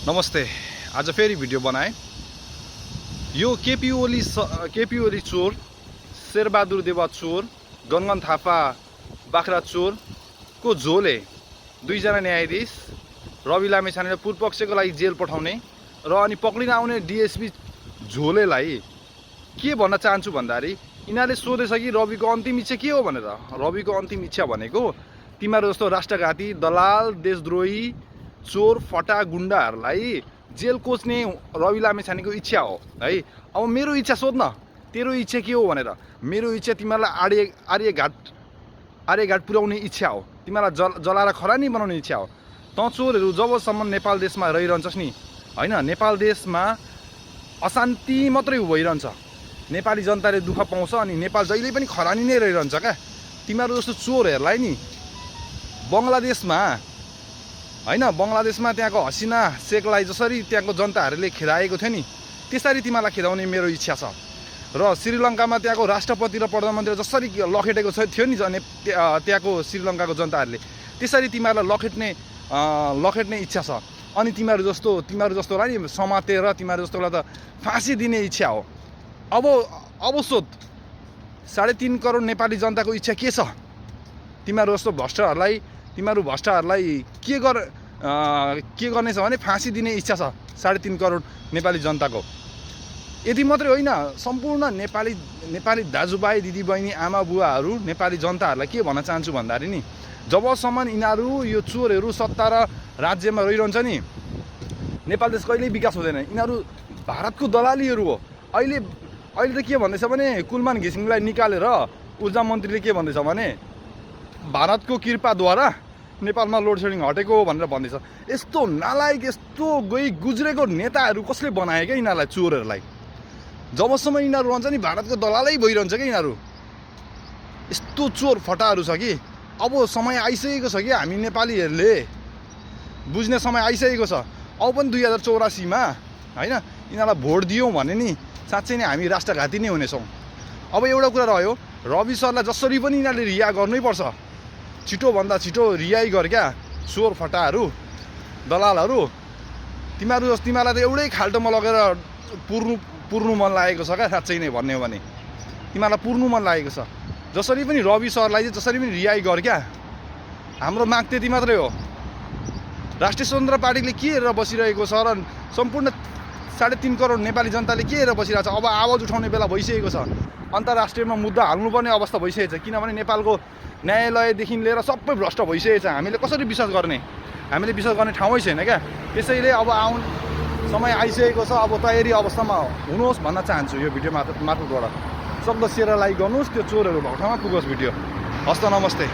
नमस्ते। आज फेरि भिडियो बनाएँ। यो केपी ओली चोर, शेरबहादुर देवा चोर, गनगन थापा बाख्रा चोरको झोले दुईजना न्यायाधीश रवि लामेछानेलाई पूर्वपक्षको लागि जेल पठाउने र अनि पक्रिन आउने डिएसपी झोलेलाई के भन्न चाहन्छु भन्दाखेरि यिनीहरूले सोधेछ कि रविको अन्तिम इच्छा के हो भनेर। रविको अन्तिम इच्छा भनेको तिमीहरू जस्तो राष्ट्रघाती, दलाल, देशद्रोही, चोर, फटा गुण्डाहरूलाई जेल कोच्ने रवि लामेछानेको इच्छा हो है। अब मेरो इच्छा सोध्न, तेरो इच्छा के हो भनेर। मेरो इच्छा तिमीहरूलाई आर्यघाट पुर्याउने इच्छा हो, तिमीहरूलाई जलाएर खरानी बनाउने इच्छा हो। तँ चोरहरू जबसम्म नेपाल देशमा रहिरहन्छस् नि होइन, नेपाल देशमा अशान्ति मात्रै भइरहन्छ, नेपाली जनताले दुःख पाउँछ अनि नेपाल जहिले पनि खरानी नै रहिरहन्छ क्या। तिमीहरू जस्तो चोरहरूलाई नि बङ्गलादेशमा होइन, बङ्गलादेशमा त्यहाँको हसिना शेखलाई जसरी त्यहाँको जनताहरूले खेदाएको थियो नि त्यसरी तिमीलाई खेदाउने मेरो इच्छा छ। र श्रीलङ्कामा त्यहाँको राष्ट्रपति र प्रधानमन्त्री जसरी लखेटेको थियो नि त्यहाँको श्रीलङ्काको जनताहरूले त्यसरी तिमीहरूलाई लखेट्ने इच्छा छ। अनि तिमीहरू जस्तोलाई नि समातेर तिमीहरू जस्तोलाई त फाँसी दिने इच्छा हो। अब सोध, 3.5 करोड नेपाली जनताको इच्छा के छ? तिमीहरू जस्तो भ्रष्टहरूलाई के गर्नेछ भने फाँसी दिने इच्छा छ 3.5 करोड नेपाली जनताको। यति मात्रै होइन, सम्पूर्ण नेपाली दाजुभाइ, दिदीबहिनी, आमा बुवाहरू, नेपाली जनताहरूलाई के भन्न चाहन्छु भन्दाखेरि नि जबसम्म यिनीहरू यो चोरहरू सत्ता र राज्यमा रहिरहन्छ नि नेपाल देश कहिल्यै विकास हुँदैन। यिनीहरू भारतको दलालीहरू हो। अहिले त के भन्दैछ भने कुलमान घिसिङलाई निकालेर ऊर्जा मन्त्रीले के भन्दैछ भने भारतको कृपाद्वारा नेपालमा लोड सेडिङ हटेको भनेर भन्दैछ। यस्तो नालायक, यस्तो गुज्रेको नेताहरू कसले बनायो क्या यिनीहरूलाई, चोरहरूलाई? जबसम्म यिनीहरू रहन्छ नि भारतको दलालै भइरहन्छ क्या यिनीहरू। यस्तो चोर फटाहरू छ कि अब समय आइसकेको छ कि हामी नेपालीहरूले बुझ्ने समय आइसकेको छ। अब पनि 2084मा होइन यिनीहरूलाई भोट दियौँ भने नि साँच्चै नै हामी राष्ट्रघाती नै हुनेछौँ। अब एउटा कुरा रह्यो, रवि सरलाई जसरी पनि यिनीहरूले रिहा गर्नैपर्छ, छिटोभन्दा छिटो रिहाई गर क्या चोर फटाहरू, दलालहरू। तिमीहरूलाई त एउटै खाल्टोमा लगेर पुर्नु मन लागेको छ क्या, साँच्चै नै भन्ने हो भने तिमीहरूलाई पुर्नु मन लागेको छ। जसरी पनि रवि सरलाई चाहिँ जसरी पनि रिहाई गर क्या। हाम्रो माग त्यति मात्रै हो। राष्ट्रिय स्वतन्त्र पार्टीले के हेरेर बसिरहेको छ र सम्पूर्ण 3.5 करोड नेपाली जनताले के हेरेर बसिरहेको छ? अब आवाज उठाउने बेला भइसकेको छ। अन्तर्राष्ट्रियमा मुद्दा हाल्नुपर्ने अवस्था भइसकेको छ, किनभने नेपालको न्यायालयदेखि लिएर सबै भ्रष्ट भइसकेको छ। हामीले कसरी विश्वास गर्ने? हामीले विश्वास गर्ने ठाउँै छैन क्या। त्यसैले अब आउने समय आइसकेको छ। अब तयारी अवस्थामा हुनुहोस् भन्न चाहन्छु यो भिडियो मार्फतबाट। सक्दो सेयर लाइक गर्नुहोस्, त्यो चोरहरू भएको ठाउँमा पुगोस् भिडियो। हस्त, नमस्ते।